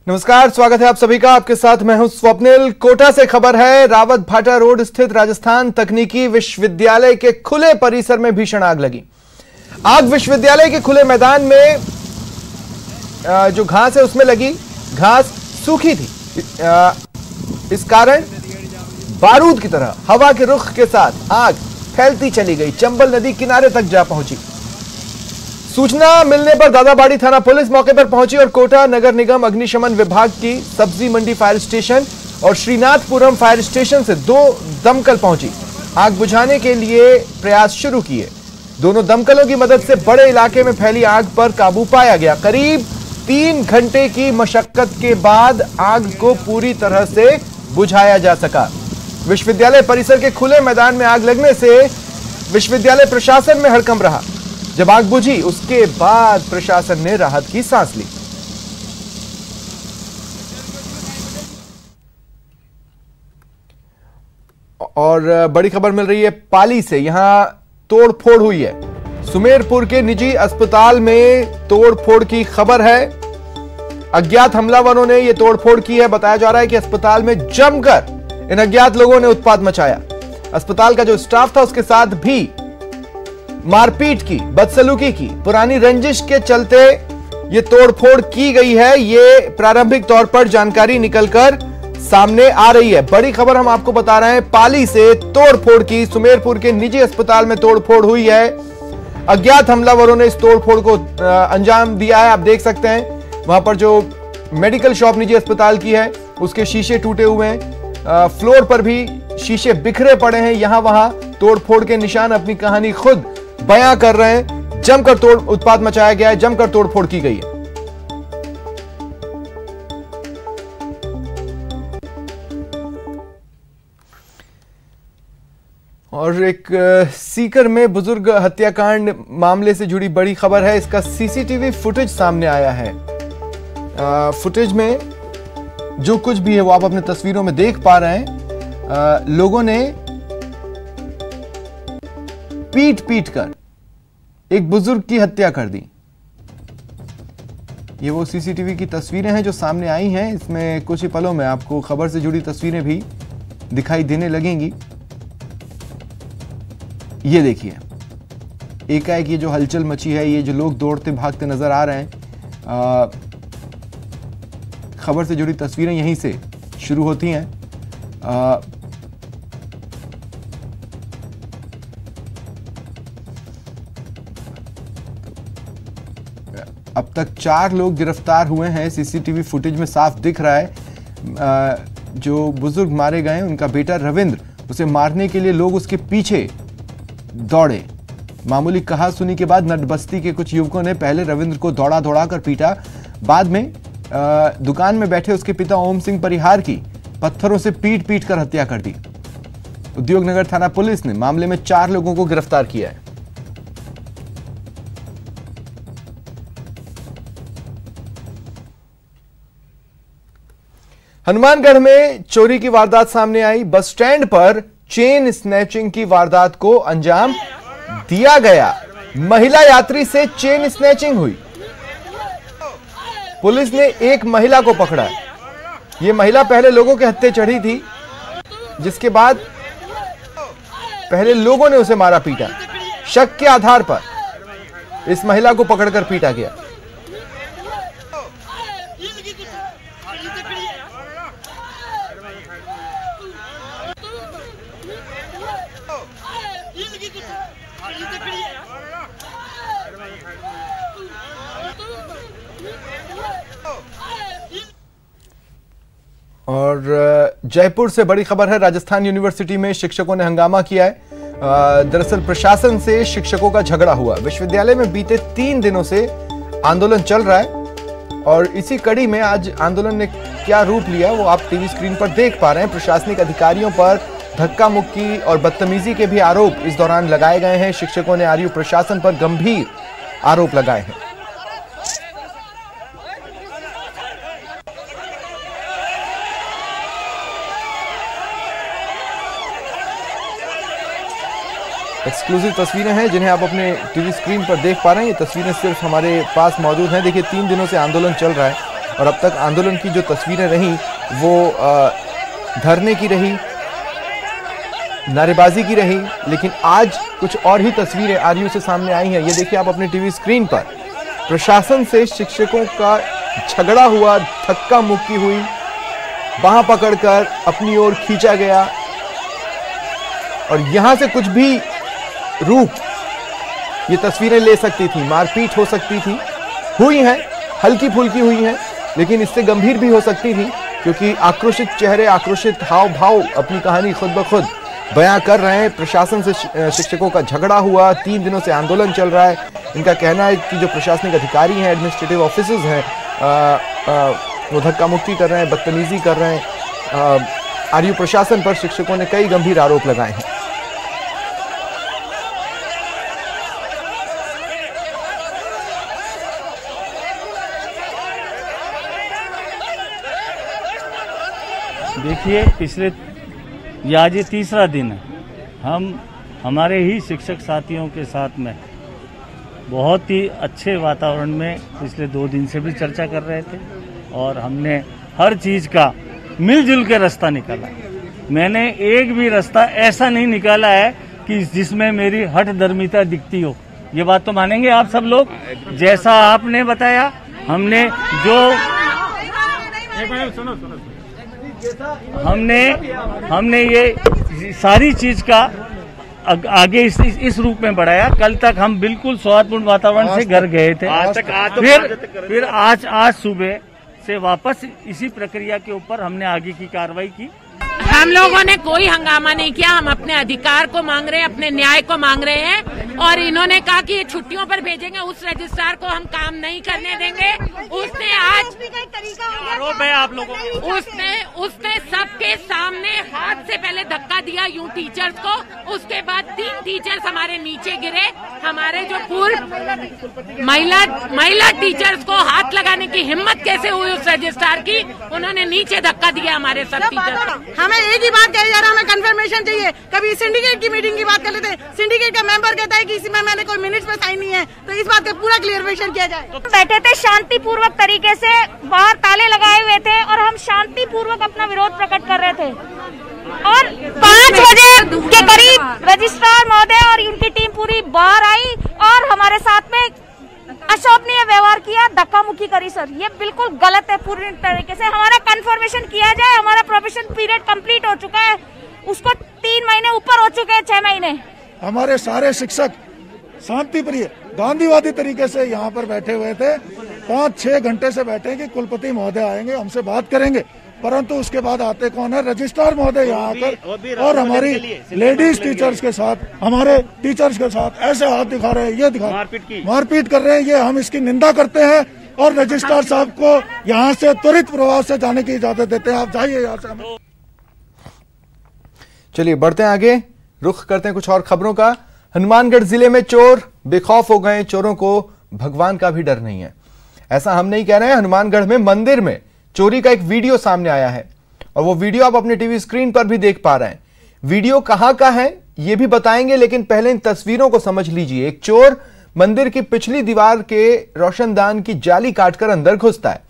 नमस्कार, स्वागत है आप सभी का। आपके साथ मैं हूं स्वप्निल। कोटा से खबर है, रावत भाटा रोड स्थित राजस्थान तकनीकी विश्वविद्यालय के खुले परिसर में भीषण आग लगी। आग विश्वविद्यालय के खुले मैदान में जो घास है उसमें लगी। घास सूखी थी, इस कारण बारूद की तरह हवा के रुख के साथ आग फैलती चली गई, चंबल नदी किनारे तक जा पहुंची। सूचना मिलने पर दादाबाड़ी थाना पुलिस मौके पर पहुंची और कोटा नगर निगम अग्निशमन विभाग की सब्जी मंडी फायर स्टेशन और श्रीनाथपुरम फायर स्टेशन से 2 दमकल पहुंची। आग बुझाने के लिए प्रयास शुरू किए। दोनों दमकलों की मदद से बड़े इलाके में फैली आग पर काबू पाया गया। करीब 3 घंटे की मशक्कत के बाद आग को पूरी तरह से बुझाया जा सका। विश्वविद्यालय परिसर के खुले मैदान में आग लगने से विश्वविद्यालय प्रशासन में हड़कंप रहा। जब आग बुझी उसके बाद प्रशासन ने राहत की सांस ली। और बड़ी खबर मिल रही है पाली से, यहां तोड़फोड़ हुई है। सुमेरपुर के निजी अस्पताल में तोड़फोड़ की खबर है। अज्ञात हमलावरों ने यह तोड़फोड़ की है। बताया जा रहा है कि अस्पताल में जमकर इन अज्ञात लोगों ने उत्पात मचाया। अस्पताल का जो स्टाफ था उसके साथ भी मारपीट की, बदसलूकी की। पुरानी रंजिश के चलते ये तोड़फोड़ की गई है, ये प्रारंभिक तौर पर जानकारी निकलकर सामने आ रही है। बड़ी खबर हम आपको बता रहे हैं, पाली से तोड़फोड़ की, सुमेरपुर के निजी अस्पताल में तोड़फोड़ हुई है। अज्ञात हमलावरों ने इस तोड़फोड़ को अंजाम दिया है। आप देख सकते हैं वहां पर जो मेडिकल शॉप निजी अस्पताल की है उसके शीशे टूटे हुए हैं, फ्लोर पर भी शीशे बिखरे पड़े हैं। यहां वहां तोड़फोड़ के निशान अपनी कहानी खुद बयां कर रहे हैं। जमकर उत्पात मचाया गया है, जमकर तोड़फोड़ की गई है। और एक सीकर में बुजुर्ग हत्याकांड मामले से जुड़ी बड़ी खबर है। इसका सीसीटीवी फुटेज सामने आया है। फुटेज में जो कुछ भी है वो आप अपने तस्वीरों में देख पा रहे हैं। लोगों ने पीट कर एक बुजुर्ग की हत्या कर दी। ये वो सीसीटीवी की तस्वीरें हैं जो सामने आई हैं। इसमें कुछ ही पलों में आपको खबर से जुड़ी तस्वीरें भी दिखाई देने लगेंगी। ये देखिए, एकाएक ये जो हलचल मची है, ये जो लोग दौड़ते भागते नजर आ रहे हैं। खबर से जुड़ी तस्वीरें यहीं से शुरू होती हैं। अब तक 4 लोग गिरफ्तार हुए हैं। सीसीटीवी फुटेज में साफ दिख रहा है जो बुजुर्ग मारे गए उनका बेटा रविंद्र, उसे मारने के लिए लोग उसके पीछे दौड़े। मामूली कहासुनी के बाद नटबस्ती के कुछ युवकों ने पहले रविंद्र को दौड़ा कर पीटा। बाद में दुकान में बैठे उसके पिता ओम सिंह परिहार की पत्थरों से पीट कर हत्या कर दी। उद्योगनगर थाना पुलिस ने मामले में 4 लोगों को गिरफ्तार किया है। हनुमानगढ़ में चोरी की वारदात सामने आई। बस स्टैंड पर चेन स्नैचिंग की वारदात को अंजाम दिया गया। महिला यात्री से चेन स्नैचिंग हुई। पुलिस ने एक महिला को पकड़ा। यह महिला पहले लोगों के हत्थे चढ़ी थी, जिसके बाद पहले लोगों ने उसे मारा पीटा। शक के आधार पर इस महिला को पकड़कर पीटा गया। और जयपुर से बड़ी खबर है, राजस्थान यूनिवर्सिटी में शिक्षकों ने हंगामा किया है। दरअसल प्रशासन से शिक्षकों का झगड़ा हुआ। विश्वविद्यालय में बीते 3 दिनों से आंदोलन चल रहा है और इसी कड़ी में आज आंदोलन ने क्या रूप लिया वो आप टीवी स्क्रीन पर देख पा रहे हैं। प्रशासनिक अधिकारियों पर धक्का मुक्की और बदतमीजी के भी आरोप इस दौरान लगाए गए हैं। शिक्षकों ने आरयू प्रशासन पर गंभीर आरोप लगाए हैं। एक्सक्लूसिव तस्वीरें हैं जिन्हें आप अपने टीवी स्क्रीन पर देख पा रहे हैं। ये तस्वीरें सिर्फ हमारे पास मौजूद हैं। देखिए 3 दिनों से आंदोलन चल रहा है और अब तक आंदोलन की जो तस्वीरें रहीं वो धरने की रही, नारेबाजी की रही, लेकिन आज कुछ और ही तस्वीरें आरयू से सामने आई हैं। ये देखिए आप अपने टीवी स्क्रीन पर, प्रशासन से शिक्षकों का झगड़ा हुआ, धक्का मुक्की हुई, बांह पकड़कर अपनी ओर खींचा गया और यहां से कुछ भी रूप ये तस्वीरें ले सकती थी, मारपीट हो सकती थी, हुई है, हल्की फुल्की हुई है, लेकिन इससे गंभीर भी हो सकती थी, क्योंकि आक्रोशित चेहरे, आक्रोशित हाव भाव अपनी कहानी खुद ब खुद बयां कर रहे हैं। प्रशासन से शिक्षकों का झगड़ा हुआ, 3 दिनों से आंदोलन चल रहा है। इनका कहना है कि जो प्रशासनिक अधिकारी हैं, एडमिनिस्ट्रेटिव ऑफिसर्स हैं, वो धक्का मुक्की कर रहे हैं, बदतमीजी कर रहे हैं। आरयू प्रशासन पर शिक्षकों ने कई गंभीर आरोप लगाए हैं। देखिए, पिछले आज ये तीसरा दिन है, हम हमारे ही शिक्षक साथियों के साथ में बहुत ही अच्छे वातावरण में पिछले 2 दिन से भी चर्चा कर रहे थे और हमने हर चीज़ का मिलजुल के रास्ता निकाला। मैंने एक भी रास्ता ऐसा नहीं निकाला है कि जिसमें मेरी हठधर्मिता दिखती हो। ये बात तो मानेंगे आप सब लोग। जैसा आपने बताया, हमने जो हमने ये सारी चीज का आगे इस रूप में बढ़ाया। कल तक हम बिल्कुल सौहार्दपूर्ण वातावरण से घर गए थे, फिर आज सुबह से वापस इसी प्रक्रिया के ऊपर हमने आगे की कार्रवाई की। हम लोगों ने कोई हंगामा नहीं किया, हम अपने अधिकार को मांग रहे हैं, अपने न्याय को मांग रहे हैं। और इन्होंने कहा कि ये छुट्टियों पर भेजेंगे, उस रजिस्ट्रार को हम काम नहीं करने देंगे। उसने आज आरोप है आप लोगों को, उसने सबके सामने हाथ से पहले धक्का दिया यूं टीचर्स को, उसके बाद 3 टीचर्स हमारे नीचे गिरे। हमारे जो पूर्व महिला टीचर्स को हाथ लगाने की हिम्मत कैसे हुई उस रजिस्ट्रार की, उन्होंने नीचे धक्का दिया हमारे सब टीचर्स। हमें एक ही बात कही जा रहा है, हमें कंफर्मेशन चाहिए। कभी सिंडिकेट की मीटिंग की बात कर लेते, सिंडिकेट का मेंबर कहता है कि इसमें मैंने कोई मिनट्स पे साइन नहीं है, तो इस बात का पूरा क्लियरवेशन किया जाए। बैठे थे शांतिपूर्वक तरीके से, बाहर ताले लगाए हुए थे और हम शांतिपूर्वक अपना विरोध प्रकट कर रहे थे। और 5 बजे के करीब रजिस्ट्रार महोदय और उनकी टीम पूरी बाहर आई और हमारे साथ में अशोभनीय व्यवहार किया, धक्का मुक्की करी। सर, ये बिल्कुल गलत है पूरी तरीके से। हमारा कंफर्मेशन किया जाए, हमारा प्रोबेशन पीरियड कंप्लीट हो चुका है, उसको 3 महीने ऊपर हो चुके हैं, 6 महीने। हमारे सारे शिक्षक शांति प्रिय गांधीवादी तरीके से यहाँ पर बैठे हुए थे। 5-6 घंटे से बैठे कि कुलपति महोदय आएंगे, हमसे बात करेंगे, परंतु उसके बाद आते कौन है? रजिस्ट्रार महोदय यहाँ आकर और हमारी लेडीज टीचर्स के साथ, हमारे टीचर्स के साथ ऐसे हाथ दिखा रहे हैं, ये दिखा मारपीट कर रहे हैं। ये हम इसकी निंदा करते हैं और रजिस्ट्रार साहब को यहाँ से त्वरित प्रभाव से जाने की इजाजत देते हैं। आप जाइए यहाँ से। चलिए बढ़ते हैं आगे, रुख करते हैं कुछ और खबरों का। हनुमानगढ़ जिले में चोर बेखौफ हो गए, चोरों को भगवान का भी डर नहीं है। ऐसा हम नहीं कह रहे हैं। हनुमानगढ़ में मंदिर में चोरी का एक वीडियो सामने आया है और वो वीडियो आप अपने टीवी स्क्रीन पर भी देख पा रहे हैं। वीडियो कहां का है ये भी बताएंगे, लेकिन पहले इन तस्वीरों को समझ लीजिए। एक चोर मंदिर की पिछली दीवार के रोशनदान की जाली काटकर अंदर घुसता है,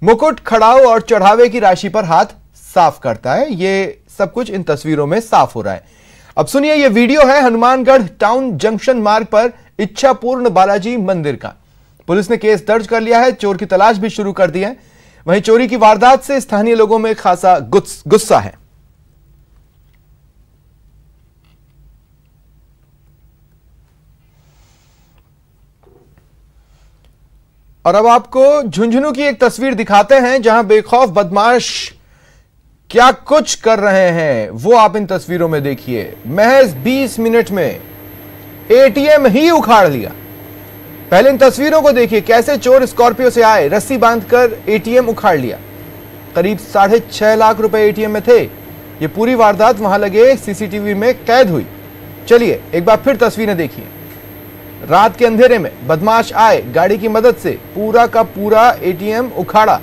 मुकुट, खड़ाऊ और चढ़ावे की राशि पर हाथ साफ करता है। ये सब कुछ इन तस्वीरों में साफ हो रहा है। अब सुनिए, ये वीडियो है हनुमानगढ़ टाउन जंक्शन मार्ग पर इच्छापूर्ण बालाजी मंदिर का। पुलिस ने केस दर्ज कर लिया है, चोर की तलाश भी शुरू कर दी है। वहीं चोरी की वारदात से स्थानीय लोगों में खासा गुस्सा है। और अब आपको झुंझुनू की एक तस्वीर दिखाते हैं जहां बेखौफ बदमाश क्या कुछ कर रहे हैं, वो आप इन तस्वीरों में देखिए। महज 20 मिनट में एटीएम ही उखाड़ लिया। पहले इन तस्वीरों को देखिए, कैसे चोर स्कॉर्पियो से आए, रस्सी बांधकर एटीएम उखाड़ लिया। करीब 6.5 लाख रुपए एटीएम में थे। ये पूरी वारदात वहां लगे सीसीटीवी में कैद हुई। चलिए एक बार फिर तस्वीरें देखिए। रात के अंधेरे में बदमाश आए, गाड़ी की मदद से पूरा का पूरा एटीएम उखाड़ा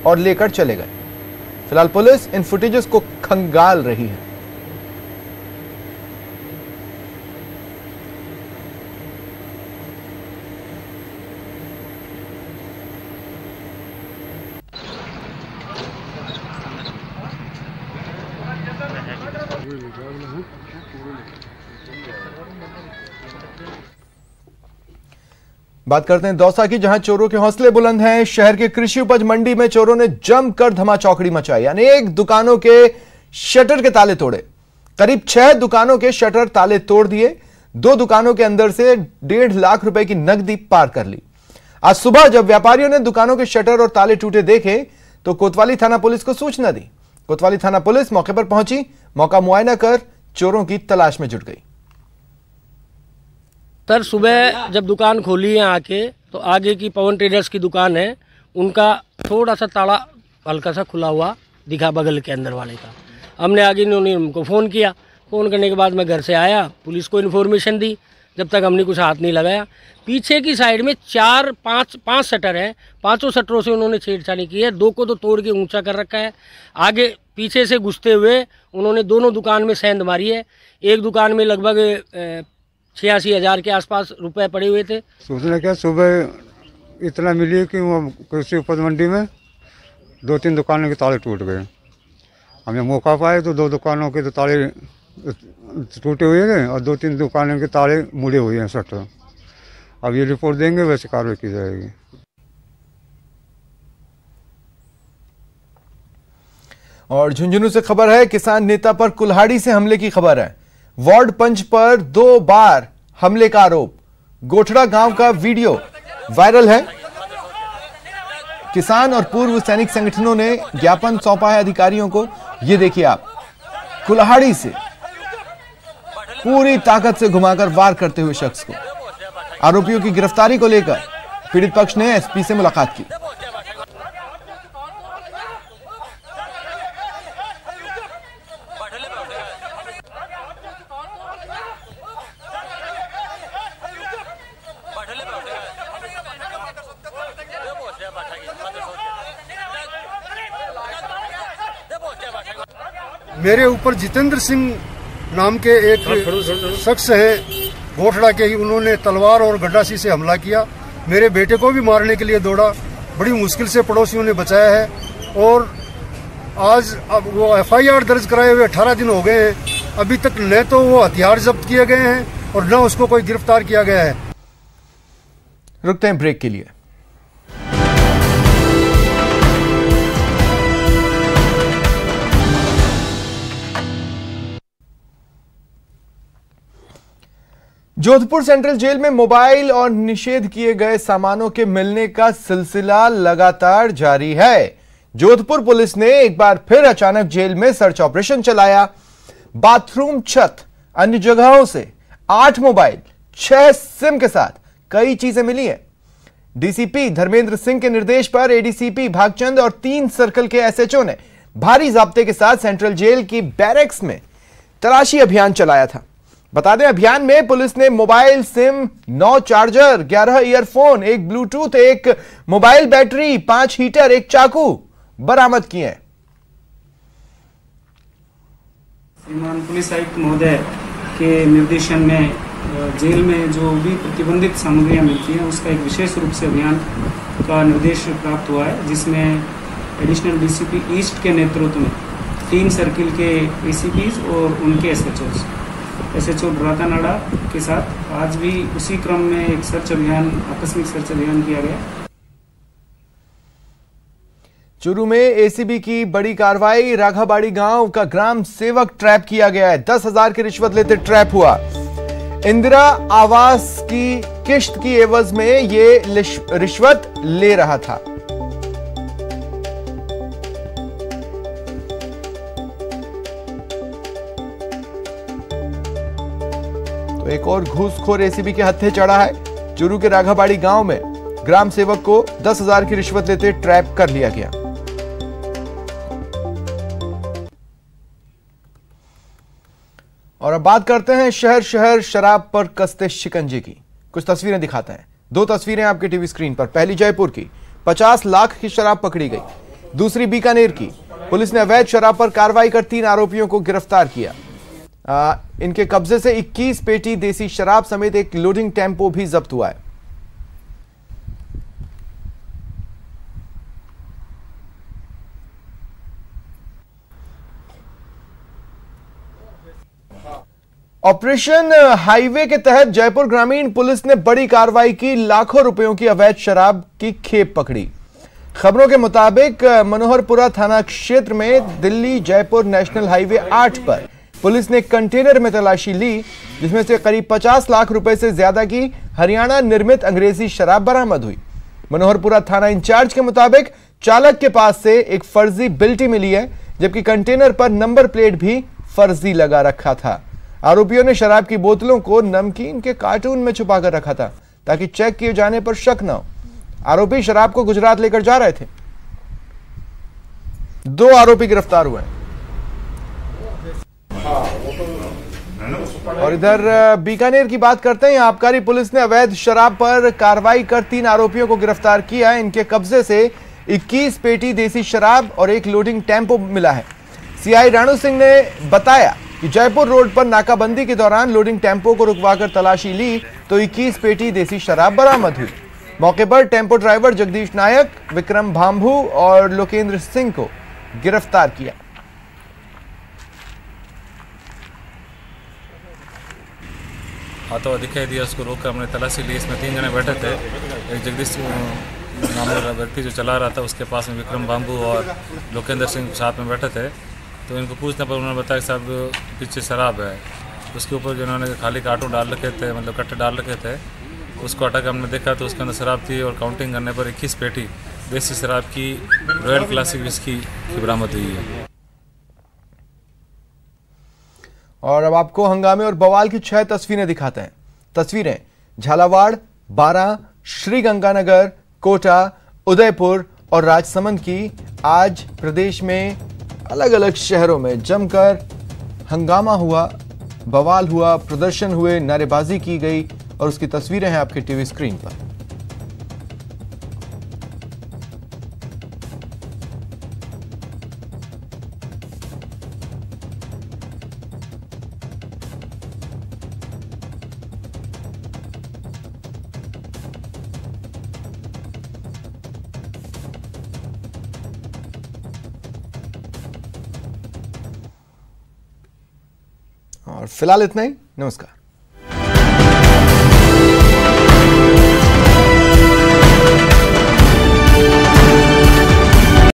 और लेकर चले गए। फिलहाल पुलिस इन फुटेजेस को खंगाल रही है। बात करते हैं दौसा की, जहां चोरों के हौसले बुलंद हैं। शहर के कृषि उपज मंडी में चोरों ने जमकर धमाचौकड़ी मचाई। अनेक दुकानों के शटर के ताले तोड़े। करीब 6 दुकानों के शटर ताले तोड़ दिए। 2 दुकानों के अंदर से 1.5 लाख रुपए की नकदी पार कर ली। आज सुबह जब व्यापारियों ने दुकानों के शटर और ताले टूटे देखे तो कोतवाली थाना पुलिस को सूचना दी। कोतवाली थाना पुलिस मौके पर पहुंची, मौका मुआयना कर चोरों की तलाश में जुट गई। सर, सुबह जब दुकान खोली है आके, तो आगे की पवन ट्रेडर्स की दुकान है, उनका थोड़ा सा ताला हल्का सा खुला हुआ दिखा बगल के अंदर वाले का। हमने आगे इन्होंने हमको फ़ोन किया। फ़ोन करने के बाद मैं घर से आया, पुलिस को इन्फॉर्मेशन दी। जब तक हमने कुछ हाथ नहीं लगाया। पीछे की साइड में 4-5 शटर हैं। 5 शटरों से उन्होंने छेड़छाड़ी की है। 2 को तो तोड़ के ऊंचा कर रखा है। आगे पीछे से घुसते हुए उन्होंने दोनों दुकान में सेंध मारी है। एक दुकान में लगभग 86,000 के आसपास रुपए पड़े हुए थे। सोचने क्या, सुबह इतना मिली कि वो कृषि उपज मंडी में 2-3 दुकानों के ताले टूट गए। हमें मौका पाए तो 2 दुकानों के तो ताले टूटे हुए हैं और 2-3 दुकानों के ताले मुड़े हुए हैं शटर। अब ये रिपोर्ट देंगे, वैसे कार्रवाई की जाएगी। और झुंझुनू से खबर है, किसान नेता पर कुल्हाड़ी से हमले की खबर है। वार्ड पंच पर 2 बार हमले का आरोप। गोठड़ा गांव का वीडियो वायरल है। किसान और पूर्व सैनिक संगठनों ने ज्ञापन सौंपा है अधिकारियों को। यह देखिए आप, कुल्हाड़ी से पूरी ताकत से घुमाकर वार करते हुए शख्स को। आरोपियों की गिरफ्तारी को लेकर पीड़ित पक्ष ने एसपी से मुलाकात की। मेरे ऊपर जितेंद्र सिंह नाम के एक शख्स है, गोठड़ा के ही, उन्होंने तलवार और गड्ढासी से हमला किया। मेरे बेटे को भी मारने के लिए दौड़ा। बड़ी मुश्किल से पड़ोसियों ने बचाया है। और आज अब वो FIR दर्ज कराए हुए 18 दिन हो गए हैं। अभी तक न तो वो हथियार जब्त किए गए हैं और न उसको कोई गिरफ्तार किया गया है। रुकते हैं ब्रेक के लिए। जोधपुर सेंट्रल जेल में मोबाइल और निषेध किए गए सामानों के मिलने का सिलसिला लगातार जारी है। जोधपुर पुलिस ने एक बार फिर अचानक जेल में सर्च ऑपरेशन चलाया। बाथरूम, छत, अन्य जगहों से 8 मोबाइल, 6 सिम के साथ कई चीजें मिली हैं। डीसीपी धर्मेंद्र सिंह के निर्देश पर एडीसीपी भागचंद और 3 सर्कल के SHO ने भारी जाब्ते के साथ सेंट्रल जेल की बैरक्स में तलाशी अभियान चलाया था। बता दें, अभियान में पुलिस ने mobile, SIM, 9 charger, 11 earphone, 1 Bluetooth, 1 mobile battery, 5 heater, 1 चाकू बरामद किए हैं। श्रीमान पुलिस आयुक्त महोदय के निर्देशन में जेल में जो भी प्रतिबंधित सामग्रियां मिलती हैं उसका एक विशेष रूप से अभियान का निर्देश प्राप्त हुआ है, जिसमें एडिशनल डीसीपी ईस्ट के नेतृत्व में 3 सर्किल के ACPs और उनके SHO ड्रातानाडा के साथ आज भी उसी क्रम में एक सर्च अभियान, आकस्मिक सर्च अभियान किया गया। चूरू में ACB की बड़ी कार्रवाई। राघाबाड़ी गांव का ग्राम सेवक ट्रैप किया गया है। 10,000 की रिश्वत लेते ट्रैप हुआ। इंदिरा आवास की किश्त की एवज में ये रिश्वत ले रहा था। तो एक और घूसखोर ACB के हत्थे चढ़ा है। चूरू के राघाबाड़ी गांव में ग्राम सेवक को 10,000 की रिश्वत लेते ट्रैप कर लिया गया। और अब बात करते हैं शहर शहर शराब पर कसते शिकंजे की। कुछ तस्वीरें दिखाते हैं। 2 तस्वीरें आपके टीवी स्क्रीन पर। पहली जयपुर की, 50 लाख की शराब पकड़ी गई। दूसरी बीकानेर की, पुलिस ने अवैध शराब पर कार्रवाई कर 3 आरोपियों को गिरफ्तार किया। इनके कब्जे से 21 पेटी देसी शराब समेत एक लोडिंग टेम्पो भी जब्त हुआ है। ऑपरेशन हाईवे के तहत जयपुर ग्रामीण पुलिस ने बड़ी कार्रवाई की, लाखों रुपयों की अवैध शराब की खेप पकड़ी। खबरों के मुताबिक मनोहरपुरा थाना क्षेत्र में दिल्ली जयपुर नेशनल हाईवे 8 पर पुलिस ने कंटेनर में तलाशी ली, जिसमें से करीब 50 लाख रुपए से ज्यादा की हरियाणा निर्मित अंग्रेजी शराब बरामद हुई। मनोहरपुरा थाना इंचार्ज के मुताबिक चालक के पास से एक फर्जी बिल्टी मिली है, जबकि कंटेनर पर नंबर प्लेट भी फर्जी लगा रखा था। आरोपियों ने शराब की बोतलों को नमकीन के कार्टून में छुपाकर रखा था ताकि चेक किए जाने पर शक न हो। आरोपी शराब को गुजरात लेकर जा रहे थे। 2 आरोपी गिरफ्तार हुए। और इधर बीकानेर की बात करते हैं। आबकारी पुलिस ने अवैध शराब पर कार्रवाई कर 3 आरोपियों को गिरफ्तार किया है। इनके कब्जे से 21 पेटी देसी शराब और एक लोडिंग टेम्पो मिला है। सीआई राणू सिंह ने बताया कि जयपुर रोड पर नाकाबंदी के दौरान लोडिंग टेम्पो को रुकवाकर तलाशी ली तो 21 पेटी देसी शराब बरामद हुई। मौके पर टेम्पो ड्राइवर जगदीश नायक, विक्रम भांभू और लोकेंद्र सिंह को गिरफ्तार किया। हाथों दिखाई दिया, उसको रोककर हमने तलाशी ली। इसमें 3 जने बैठे थे। एक जगदीश नाम वाला व्यक्ति जो चला रहा था, उसके पास में विक्रम बाम्बू और लोकेंद्र सिंह साथ में बैठे थे। तो इनको पूछने पर उन्होंने बताया कि साहब पीछे शराब है। उसके ऊपर जिन्होंने खाली कार्टून डाल रखे थे, मतलब कट्टे डाल रखे थे, उसको हटा के हमने देखा तो उसके अंदर शराब थी और काउंटिंग करने पर 21 पेटी देसी शराब की रॉयल क्लासिक विस्की की बरामद हुई है। और अब आपको हंगामे और बवाल की 6 तस्वीरें दिखाते हैं। तस्वीरें झालावाड़, बारां, श्रीगंगानगर, कोटा, उदयपुर और राजसमंद की। आज प्रदेश में अलग अलग शहरों में जमकर हंगामा हुआ, बवाल हुआ, प्रदर्शन हुए, नारेबाजी की गई और उसकी तस्वीरें हैं आपके टीवी स्क्रीन पर। और फिलहाल इतना ही। नमस्कार।